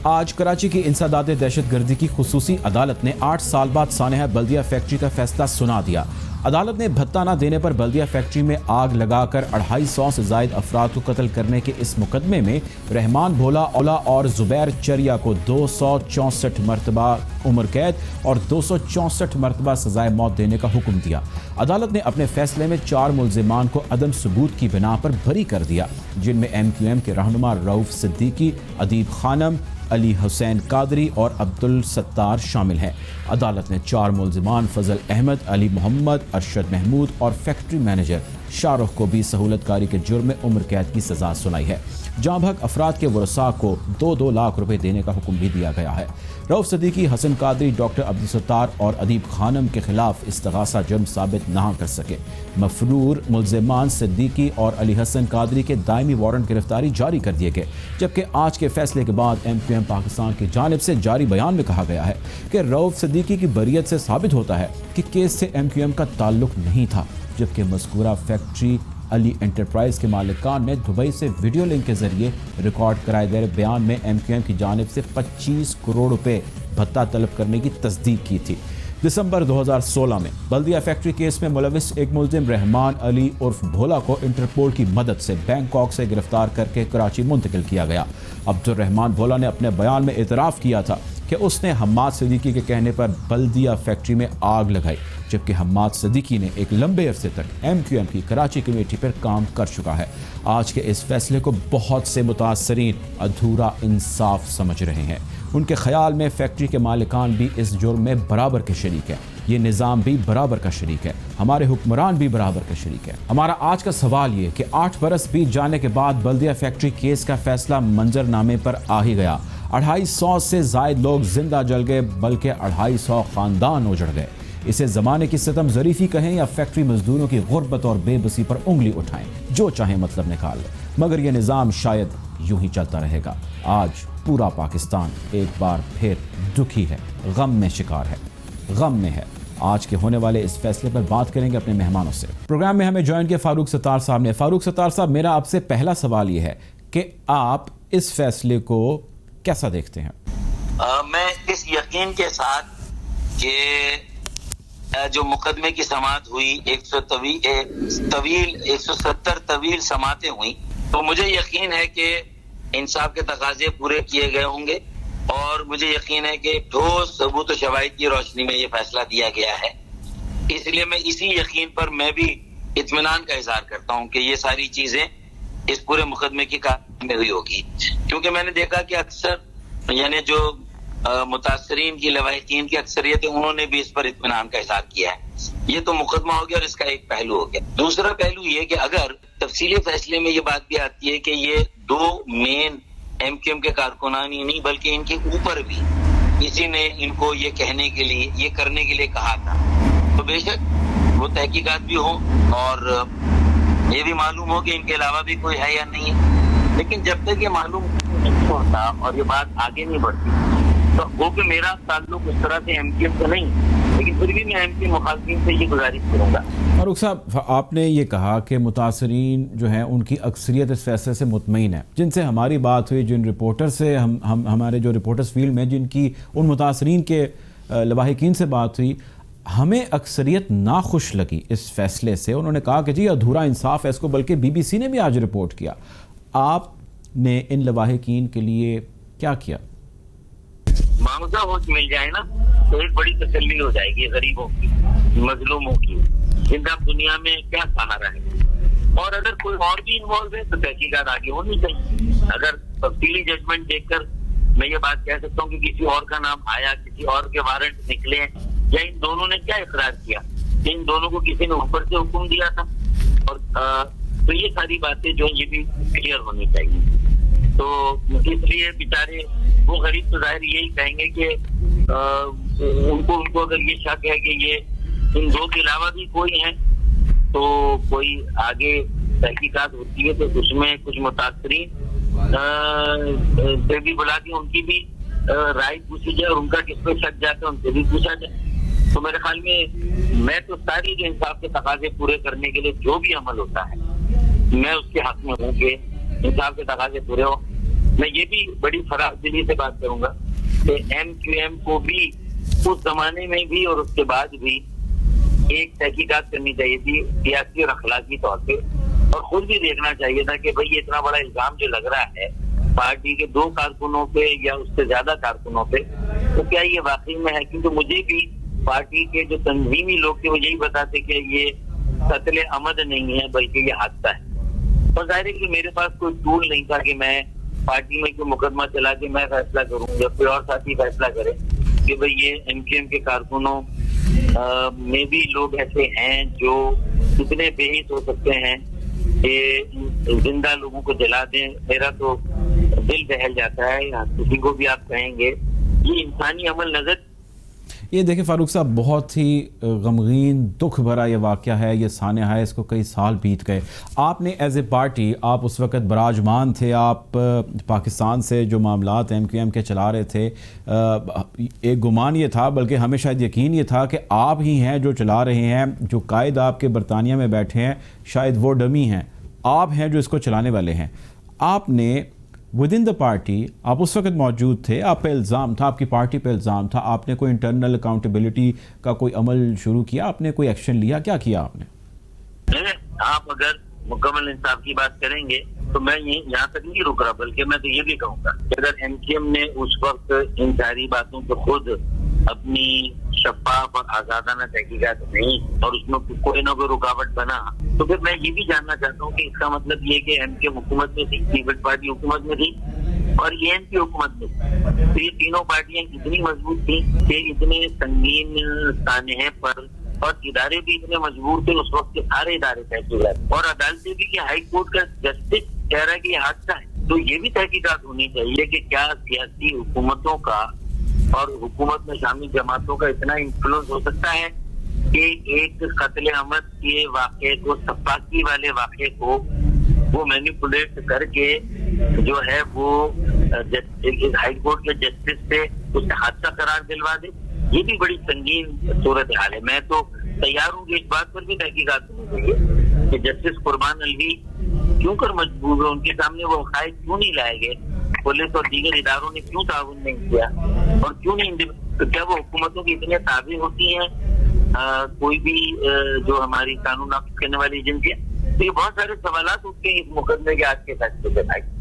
آج کراچی کی انسداد دہشت گردی کی خصوصی عدالت نے 8 سال بعد سانحہ بلدیہ فیکٹری کا فیصلہ سنا دیا۔ عدالت نے بھتہ نہ دینے پر بلدیہ فیکٹری میں آگ لگا کر 250 سے زائد افراد کو قتل کرنے کے اس مقدمے میں رحمان بھولا اولا اور زبیر چریا کو 264 مرتبہ عمر قید اور 264 مرتبہ سزائے موت دینے کا حکم دیا۔ عدالت نے اپنے فیصلے میں 4 ملزمان کو عدم ثبوت کی بنا پر بری کر دیا، جن میں MQM کے رہنما رؤف صدیقی، ادیب خانم، علی حسین قادری اور عبدالستار شامل ہیں۔ عدالت نے 4 ملزمان فضل احمد، علی محمد، ارشد محمود اور فیکٹری مینیجر شاہ رخ کو بھی سہولت کاری کے جرم میں عمر قید کی سزا سنائی ہے۔ جاں بحق افراد کے ورثاء کو 2 لاکھ روپے دینے کا حکم بھی دیا گیا ہے۔ رؤف صدیقی، حسن قادری، ڈاکٹر عبدالستار اور ادیب خانم کے خلاف استغاثہ جرم ثابت نہ کر سکے۔ مفرور ملزمان صدیقی اور علی حسن قادری کے دائمی وارنٹ گرفتاری جاری کر دیے گئے، جبکہ آج کے فیصلے کے بعد MQM پاکستان کی جانب سے جاری بیان میں کہا گیا ہے کہ رؤف صدیقی کی بریت سے ثابت ہوتا ہے کہ کیس سے MQM کا تعلق نہیں تھا، جبکہ مذکورہ فیکٹری علی انٹرپرائز کے مالکان نے دبئی سے ویڈیو لنک کے ذریعے ریکارڈ کرائے گئے بیان میں MQM کی جانب سے 25 کروڑ روپے بھتہ طلب کرنے کی تصدیق کی تھی۔ دسمبر 2016 میں بلدیہ فیکٹری کیس میں ملوث ایک ملزم رحمان علی عرف بھولا کو انٹرپول کی مدد سے بینکاک سے گرفتار کر کے کراچی منتقل کیا گیا۔ عبدالرحمان بھولا نے اپنے بیان میں اعتراف کیا تھا کہ اس نے حماد صدیقی کے کہنے پر بلدیہ فیکٹری میں آگ لگائی، جبکہ حماد صدیقی نے ایک لمبے عرصے تک MQM کی کراچی کمیٹی پر کام کر چکا ہے۔ آج کے اس فیصلے کو بہت سے متاثرین ادھورا انصاف سمجھ رہے ہیں۔ ان کے خیال میں فیکٹری کے مالکان بھی اس جرم میں برابر کے شریک ہیں، یہ نظام بھی برابر کا شریک ہے، ہمارے حکمران بھی برابر کا شریک ہے۔ ہمارا آج کا سوال یہ کہ 8 برس بیت جانے کے بعد بلدیہ فیکٹری کیس کا فیصلہ منظر نامے پر آ ہی گیا۔ 250 سے زائد لوگ زندہ جل گئے، بلکہ 250 خاندان اجڑ گئے۔ اسے زمانے کی ستم ظریفی کہیں یا فیکٹری مزدوروں کی غربت اور بے بسی پر انگلی اٹھائیں، جو چاہیں مطلب نکال لیں، مگر یہ نظام شاید یوں ہی چلتا رہے گا۔ آج پورا پاکستان ایک بار پھر دکھی ہے، غم میں شکار ہے، غم میں ہے۔ آج کے ہونے والے اس فیصلے پر بات کریں گے اپنے مہمانوں سے۔ پروگرام میں ہمیں جوائن کیا فاروق ستار صاحب نے۔ فاروق ستار صاحب، میرا آپ سے پہلا سوال یہ ہے کہ آپ اس فیصلے کو کیسا دیکھتے ہیں؟ میں اس یقین کے ساتھ کہ جو مقدمے کی سماعت ہوئی 170 طویل سماعتیں ہوئیں، تو مجھے یقین ہے کہ انصاف کے تقاضے پورے کیے گئے ہوں گے، اور مجھے یقین ہے کہ ٹھوس ثبوت و شواہد کی روشنی میں یہ فیصلہ دیا گیا ہے۔ اس لیے میں اسی یقین پر میں بھی اطمینان کا اظہار کرتا ہوں کہ یہ ساری چیزیں اس پورے مقدمے کی کارروائی میں ہوئی ہوگی، کیونکہ میں نے دیکھا کہ اکثر یعنی جو متاثرین کی لواحقین کی اکثریت ہے، انہوں نے بھی اس پر اطمینان کا اظہار کیا ہے۔ یہ تو مقدمہ ہو گیا اور اس کا ایک پہلو ہو گیا۔ دوسرا پہلو یہ کہ اگر تفصیلی فیصلے میں یہ بات بھی آتی ہے کہ یہ 2 مین MQM کے کارکنان ہی نہیں بلکہ ان کے اوپر بھی کسی نے ان کو یہ کہنے کے لیے، یہ کرنے کے لیے کہا تھا، تو بے شک وہ تحقیقات بھی ہوں اور یہ بھی معلوم ہو کہ ان کے علاوہ بھی کوئی ہے یا نہیں ہے۔ لیکن جب تک یہ معلوم نہیں ہوتا اور یہ بات آگے نہیں بڑھتی، تو وہ کہ میرا تعلق اس طرح سے MQM سے نہیں، لیکن پھر بھی میں MQM مخالفین سے یہ گزارش کروں گا۔ فاروق صاحب، آپ نے یہ کہا کہ متاثرین جو ہیں ان کی اکثریت اس فیصلے سے مطمئن ہے۔ جن سے ہماری بات ہوئی، جن رپورٹر سے ہمارے جو رپورٹرز فیلڈ میں جن کی ان متاثرین کے لواحقین سے بات ہوئی، ہمیں اکثریت ناخوش لگی اس فیصلے سے۔ انہوں نے کہا کہ جی ادھورا انصاف ہے اس کو، بلکہ BBC نے بھی آج رپورٹ کیا۔ آپ نے ان لواحقین کے لیے کیا کیا؟ معاوضہ ہو مل جائے نا تو ایک بڑی تسلی ہو جائے گی غریبوں کی، مظلوموں کی، جن کا دنیا میں کیا سہارا ہے۔ اور اگر کوئی اور بھی انوالو ہے تو تحقیقات آگے ہونی چاہیے۔ اگر تفصیلی ججمنٹ دیکھ کر میں یہ بات کہہ سکتا ہوں کہ کسی اور کا نام آیا، کسی اور کے وارنٹ نکلے، یا ان دونوں نے کیا اقرار کیا، ان دونوں کو کسی نے اوپر سے حکم دیا تھا، اور تو یہ ساری باتیں جو یہ بھی کلیئر ہونی چاہیے۔ تو اس لیے بیچارے وہ غریب تو ظاہر یہی کہیں گے کہ ان کو اگر یہ شک ہے کہ یہ ان 2 کے علاوہ بھی کوئی ہیں، تو کوئی آگے تحقیقات ہوتی ہے تو اس میں کچھ متاثرین سے بھی بلا کے ان کی بھی رائے پوچھی جائے، اور ان کا کس پہ شک جاتا ہے ان سے بھی پوچھا جائے۔ تو میرے خیال میں تو ساری جو انصاف کے تقاضے پورے کرنے کے لیے جو بھی عمل ہوتا ہے، میں اس کے حق میں ہوں کہ انصاف کے تقاضے پورے ہو۔ میں یہ بھی بڑی فراخ دلی سے بات کروں گا کہ MQM کو بھی اس زمانے میں بھی اور اس کے بعد بھی ایک تحقیقات کرنی چاہیے تھی سیاسی اور اخلاقی طور پہ, اور خود بھی دیکھنا چاہیے تھا کہ بھئی اتنا بڑا الزام جو لگ رہا ہے پارٹی کے 2 کارکنوں پہ یا اس سے زیادہ کارکنوں پہ, تو کیا یہ واقعی میں ہے؟ کیونکہ مجھے بھی پارٹی کے جو تنظیمی لوگ تھے وہ یہی بتاتے کہ یہ قتل عمد نہیں ہے بلکہ یہ حادثہ ہے. اور ظاہر ہے کہ میرے پاس کوئی ٹول نہیں تھا کہ میں پارٹی میں کوئی مقدمہ چلا کے میں فیصلہ کروں یا کوئی اور ساتھی فیصلہ کرے کہ بھئی یہ MQM کے کارکنوں میں بھی لوگ ایسے ہیں جو اتنے بے حس ہو سکتے ہیں کہ زندہ لوگوں کو جلا دیں. میرا تو دل دہل جاتا ہے, کسی کو بھی آپ کہیں گے یہ انسانی عمل نظر. یہ دیکھیں فاروق صاحب, بہت ہی غمگین دکھ بھرا یہ واقعہ ہے, یہ سانحہ ہے, اس کو کئی سال بیت گئے. آپ نے ایز اے پارٹی, آپ اس وقت براجمان تھے, آپ پاکستان سے جو معاملات MQM کے چلا رہے تھے, ایک گمان یہ تھا, بلکہ ہمیں شاید یقین یہ تھا کہ آپ ہی ہیں جو چلا رہے ہیں, جو قائد آپ کے برطانیہ میں بیٹھے ہیں شاید وہ ڈمی ہیں, آپ ہیں جو اس کو چلانے والے ہیں. آپ نے ود ان دا پارٹی, آپ اس وقت موجود تھے, آپ پہ الزام تھا, آپ کی پارٹی پہ الزام تھا, آپ نے کوئی انٹرنل اکاؤنٹیبلٹی کا کوئی عمل شروع کیا, آپ نے کوئی ایکشن لیا, کیا کیا آپ نے؟ آپ اگر مکمل انصاف کی بات کریں گے تو میں یہاں تک نہیں رک رہا, بلکہ میں تو یہ بھی کہوں گا کہ اگر MQM نے اس وقت ان ساری باتوں کو خود اپنی شفاف اور آزادانہ تحقیقات نہیں اور اس میں کوئی نہ کوئی رکاوٹ بنا, تو پھر میں یہ بھی جاننا چاہتا ہوں کہ اس کا مطلب یہ کہ MQM حکومت میں تھی, پیپلز پارٹی حکومت میں تھی اور ENP حکومت میں تھی, تو یہ تینوں پارٹیاں اتنی مضبوط تھیں کہ اتنے سنگین سانحے پر, اور ادارے بھی اتنے مجبور تھے اس وقت کے سارے ادارے تحقیقات, اور عدالتیں بھی کہ ہائی کورٹ کا جسٹس کہہ رہا ہے کہ یہ حادثہ ہے. تو یہ بھی تحقیقات ہونی چاہیے کہ کیا سیاسی حکومتوں کا اور حکومت میں شامل جماعتوں کا اتنا انفلوئنس ہو سکتا ہے کہ ایک قتل عمد کے واقعے کو, سفاکی والے واقعے کو وہ مینیپولیٹ کر کے جو ہے وہ ہائی کورٹ کے جسٹس سے اس سے حادثہ قرار دلوا دے. یہ بھی بڑی سنگین صورتحال ہے. میں تو تیار ہوں کہ اس بات پر بھی تحقیقات ہونی چاہیے کہ جسٹس قربان الوی کیوں کر مجبور ہے, ان کے سامنے وہ حقائق کیوں نہیں لائے گئے, پولیس اور دیگر اداروں نے کیوں تعاون نہیں کیا, اور کیوں نہیں, کیا وہ حکومتوں کی اتنے تابع ہوتی ہیں کوئی بھی جو ہماری قانون نافذ کرنے والی ایجنسیاں. تو یہ بہت سارے سوالات اٹھتے ہیں اس مقدمے کے آج کے فیصلے کے بعد.